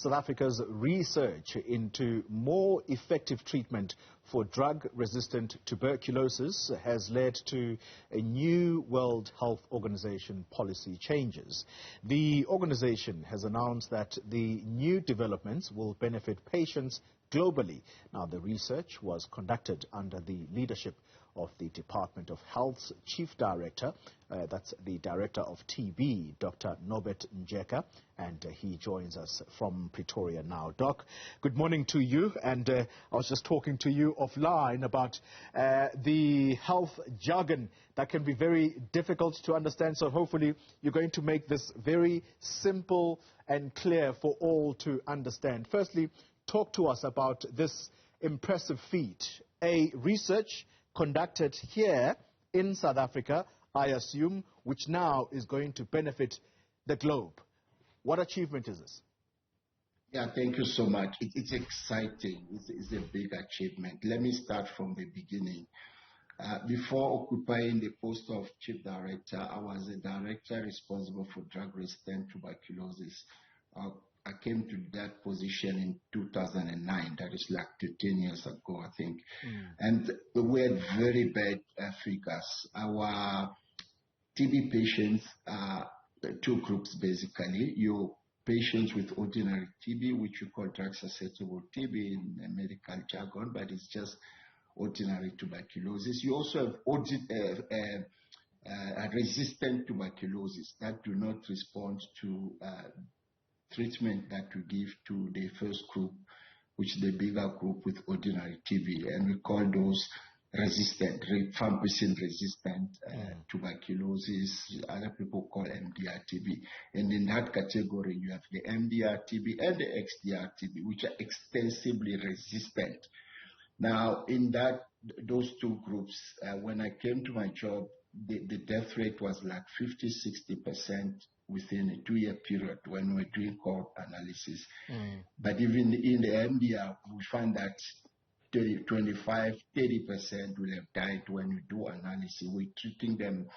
South Africa's research into more effective treatment for drug-resistant tuberculosis has led to a new World Health Organization policy changes. The organization has announced that the new developments will benefit patients globally. Now, the research was conducted under the leadership of the Department of Health's Chief Director, that's the Director of TB, Dr. Norbert Ndjeka, and he joins us from Pretoria now. Doc, good morning to you, and I was just talking to you offline about the health jargon that can be very difficult to understand, so hopefully you're going to make this very simple and clear for all to understand. Firstly, talk to us about this impressive feat, a research conducted here in South Africa, I assume, which now is going to benefit the globe. What achievement is this? Yeah, thank you so much. It's exciting. It's a big achievement. Let me start from the beginning. Before occupying the post of Chief Director, I was a director responsible for drug-resistant tuberculosis. I came to that position in 2009. That is like 10 years ago, I think. And we had very bad figures. Our TB patients are two groups, basically. Your patients with ordinary TB, which you call drug-susceptible TB in medical jargon, but it's just ordinary tuberculosis. You also have resistant tuberculosis that do not respond to treatment that we give to the first group, which is the bigger group with ordinary TB, and we call those resistant, rifampicin-resistant tuberculosis. Other people call MDR TB. And in that category, you have the MDR TB and the XDR TB, which are extensively resistant. Now, in those two groups, when I came to my job, the death rate was like 50-60% within a 2-year period when we were doing core analysis. But even in the MDR, we find that 25-30% will have died when we do analysis. We're treating them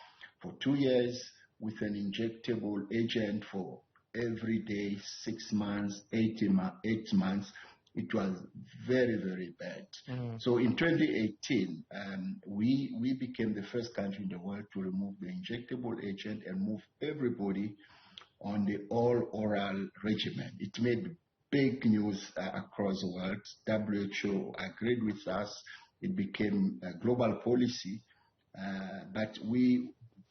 for 2 years with an injectable agent for every day, 6 months, 8 months. It was very, very bad. So in 2018, we became the first country in the world to remove the injectable agent and move everybody on the all-oral regimen. It made big news across the world. WHO agreed with us. It became a global policy. But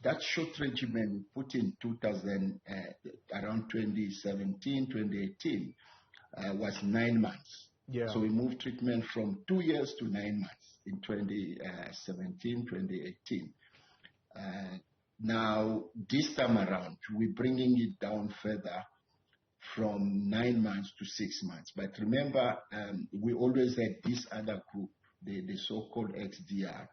that short regimen we put in around 2017, 2018, was 9 months. So we moved treatment from 2 years to 9 months in 2017, 2018. Now, this time around, we're bringing it down further from 9 months to 6 months. But remember, we always had this other group, the so-called XDR,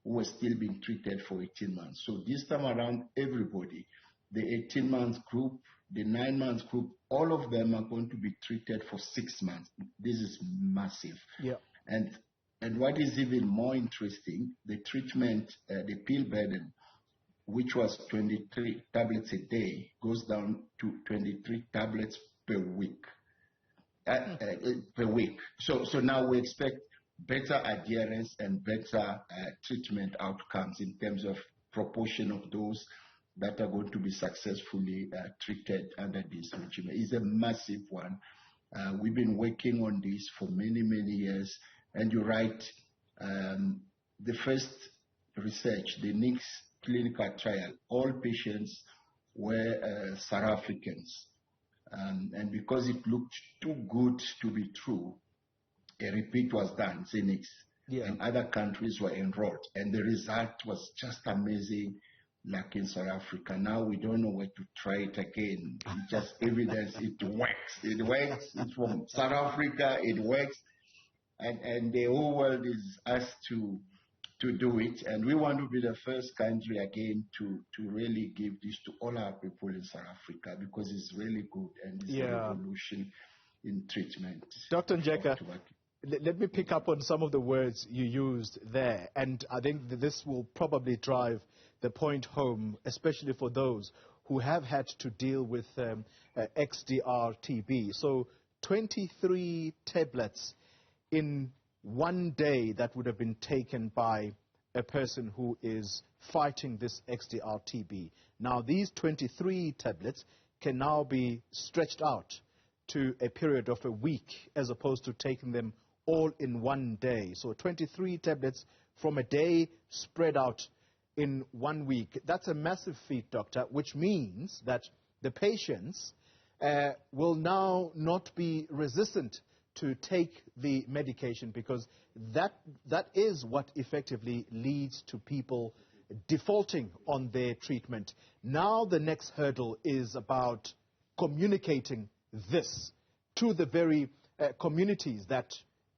who was still being treated for 18 months. So this time around, everybody, the 18-month group, the 9-month group, all of them are going to be treated for 6 months. This is massive. And what is even more interesting, the treatment, the pill burden, which was 23 tablets a day, goes down to 23 tablets per week. So now we expect better adherence and better treatment outcomes in terms of proportion of those that are going to be successfully treated under this regimen. It's a massive one. We've been working on this for many, many years. And you're right, the first research, the next clinical trial, all patients were South Africans. And because it looked too good to be true, a repeat was done, Zenix, and other countries were enrolled. And the result was just amazing. Like in South Africa. Now we don't know where to try it again. It's just evidence it works. It works. It's from South Africa. It works. And the whole world is asked to do it. And we want to be the first country again to really give this to all our people in South Africa because it's really good and it's a revolution in treatment. Dr. Ndjeka, let me pick up on some of the words you used there. And I think that this will probably drive the point home, especially for those who have had to deal with XDR TB. So 23 tablets in one day that would have been taken by a person who is fighting this XDR-TB. Now, these 23 tablets can now be stretched out to a period of a week as opposed to taking them all in one day. So 23 tablets from a day spread out in 1 week. That's a massive feat, Doctor, which means that the patients will now not be resistant to take the medication, because that is what effectively leads to people defaulting on their treatment. Now the next hurdle is about communicating this to the very communities, that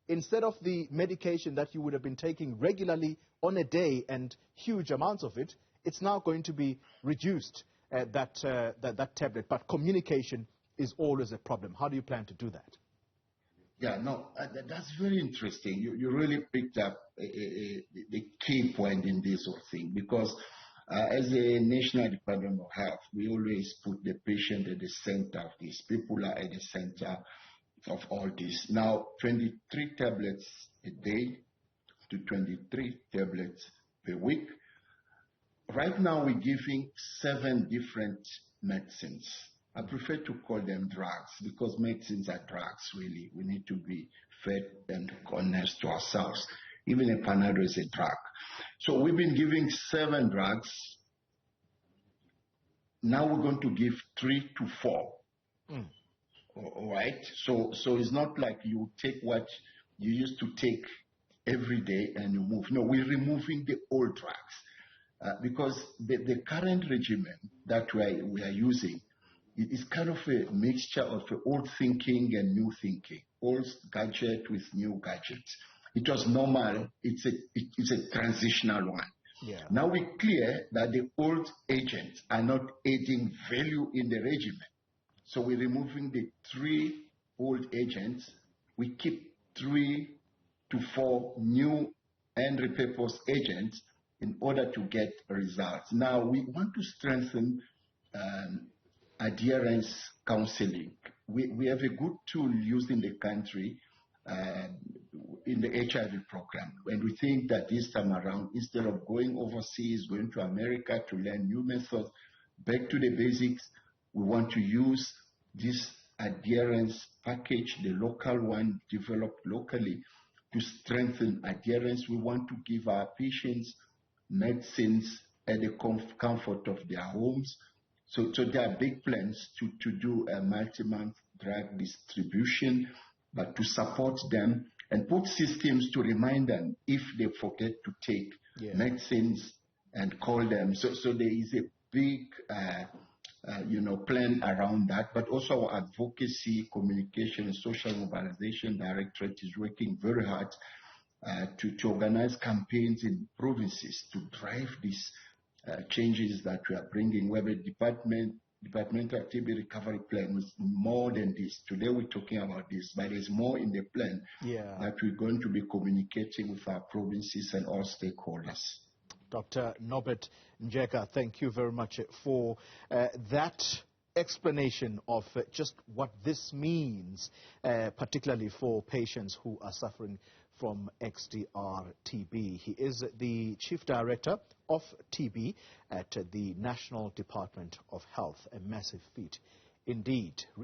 instead of the medication that you would have been taking regularly on a day and huge amounts of it, it's now going to be reduced, that tablet. But communication is always a problem. How do you plan to do that? Yeah, no, that's very interesting. You really picked up the key point in this whole thing, because as a National Department of Health, we always put the patient at the center of this. People are at the center of all this. Now, 23 tablets a day to 23 tablets per week. Right now, we're giving 7 different medicines. I prefer to call them drugs, because medicines are drugs, really. We need to be fair and honest to ourselves. Even a Panado is a drug. So we've been giving 7 drugs. Now we're going to give 3 to 4. All right? So it's not like you take what you used to take every day and you move. No, we're removing the old drugs. Because the current regimen that we are using, it is kind of a mixture of old thinking and new thinking, old gadget with new gadgets. It was normal. It's a transitional one. Yeah. Now we're clear that the old agents are not adding value in the regimen. So we're removing the 3 old agents. We keep 3 to 4 new and repurposed agents in order to get results. Now we want to strengthen adherence counseling. We have a good tool used in the country in the HIV program. And we think that this time around, instead of going overseas, going to America to learn new methods, back to the basics, we want to use this adherence package, the local one developed locally, to strengthen adherence. We want to give our patients medicines at the comfort of their homes. So there are big plans to do a multi-month drug distribution, but to support them and put systems to remind them if they forget to take medicines, and call them. So there is a big plan around that, but also our advocacy, communication, and social mobilization directorate is working very hard to organize campaigns in provinces to drive these changes that we are bringing. We have a departmental TB recovery plan with more than this. Today we're talking about this, but there's more in the plan that we're going to be communicating with our provinces and all stakeholders. Dr. Norbert Ndjeka, thank you very much for that explanation of just what this means, particularly for patients who are suffering from XDR-TB. He is the Chief Director of TB at the National Department of Health. A massive feat indeed.